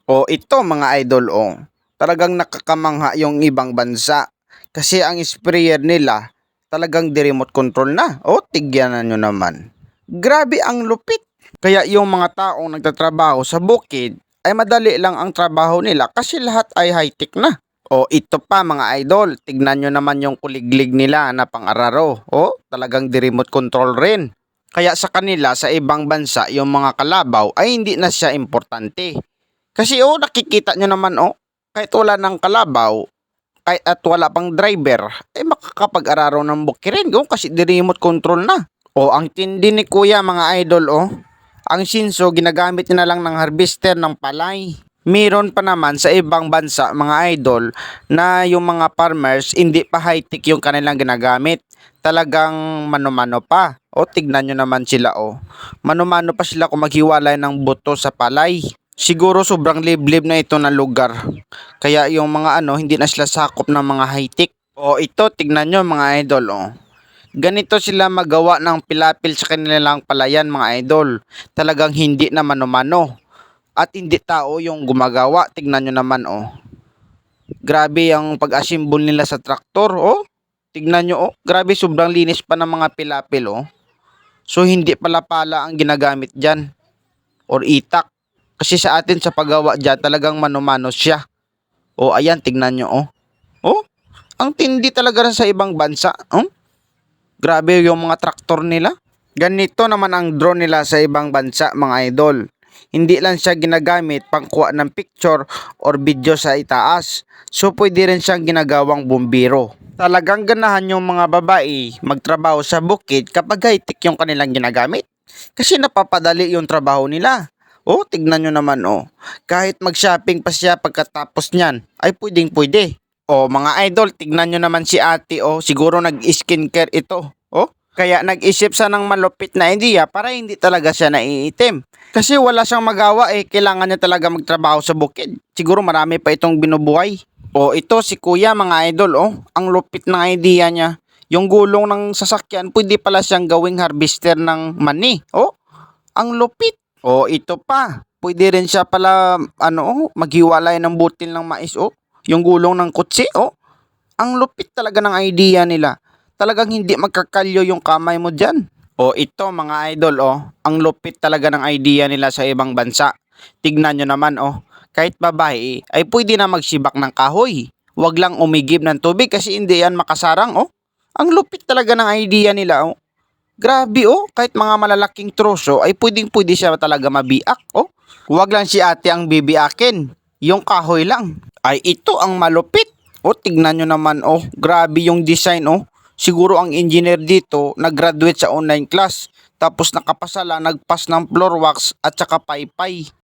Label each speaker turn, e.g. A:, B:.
A: O ito mga idol talagang nakakamangha yung ibang bansa kasi ang sprayer nila talagang di remote control na. O tigyanan nyo naman. Grabe ang lupit. Kaya yung mga taong nagtatrabaho sa bukid ay madali lang ang trabaho nila kasi lahat ay high-tech na. O ito pa mga idol, tignan nyo naman yung kuliglig nila na pang-araro. O talagang di remote control rin. Kaya sa kanila sa ibang bansa yung mga kalabaw ay hindi na siya importante. Kasi nakikita nyo naman kahit wala ng kalabaw, kahit at wala pang driver, ay makakapag-araro ng bukirin kasi di remote control na. Ang tindi ni kuya mga idol ang Shinso ginagamit niya na lang ng harvester ng palay. Meron pa naman sa ibang bansa mga idol na yung mga farmers hindi pa high-tech yung kanilang ginagamit. Talagang mano-mano pa. Tignan nyo naman sila Mano-mano pa sila kung maghiwalay ng buto sa palay. Siguro sobrang liblib na ito na lugar. Kaya yung mga hindi na sila sakop ng mga high-tech. Ito tignan nyo mga idol Ganito sila magawa ng pilapil sa kanilang palayan mga idol. Talagang hindi na mano-mano. At hindi tao yung gumagawa. Tignan nyo naman Grabe ang pag-assemble nila sa traktor Tignan nyo Grabe sobrang linis pa ng mga pilapil So hindi pala pala ang ginagamit dyan. Or itak. Kasi sa atin sa paggawa dyan talagang mano-mano siya. Ayan tignan nyo ang tindi talaga rin sa ibang bansa Grabe yung mga traktor nila. Ganito naman ang drone nila sa ibang bansa mga idol. Hindi lang siya ginagamit pangkuha ng picture or video sa itaas. So pwede rin siyang ginagawang bumbiro. Talagang ganahan yung mga babae magtrabaho sa bukid kapag high-tech yung kanilang ginagamit. Kasi napapadali yung trabaho nila. Tignan nyo naman Kahit mag-shopping pa siya pagkatapos niyan ay pwedeng pwede. Mga idol, tignan nyo naman si ate siguro nag-skincare ito. Kaya nag-isip siya ng malupit na idea para hindi talaga siya naiitim. Kasi wala siyang magawa kailangan niya talaga magtrabaho sa bukid. Siguro marami pa itong binubuhay. Ito si kuya mga idol ang lupit ng idea niya. Yung gulong ng sasakyan, pwede pala siyang gawing harvester ng mani. Ang lupit. Ito pa. Pwede rin siya pala maghiwalay ng butil ng mais Yung gulong ng kutsi Ang lupit talaga ng idea nila. Talagang hindi magkakalyo yung kamay mo dyan. Ito mga idol ang lupit talaga ng idea nila sa ibang bansa. Tignan nyo naman kahit babae ay pwede na magsibak ng kahoy. Huwag lang umigib ng tubig kasi hindi yan makasarang Ang lupit talaga ng idea nila Grabe kahit mga malalaking troso ay pwede siya talaga mabiak Huwag lang si ate ang bibiakin. Yung kahoy lang. Ay ito ang malupit. Tignan nyo naman grabe yung design Siguro ang engineer dito nag-graduate sa online class tapos nakapasa lang nagpas ng floor wax at saka paypay.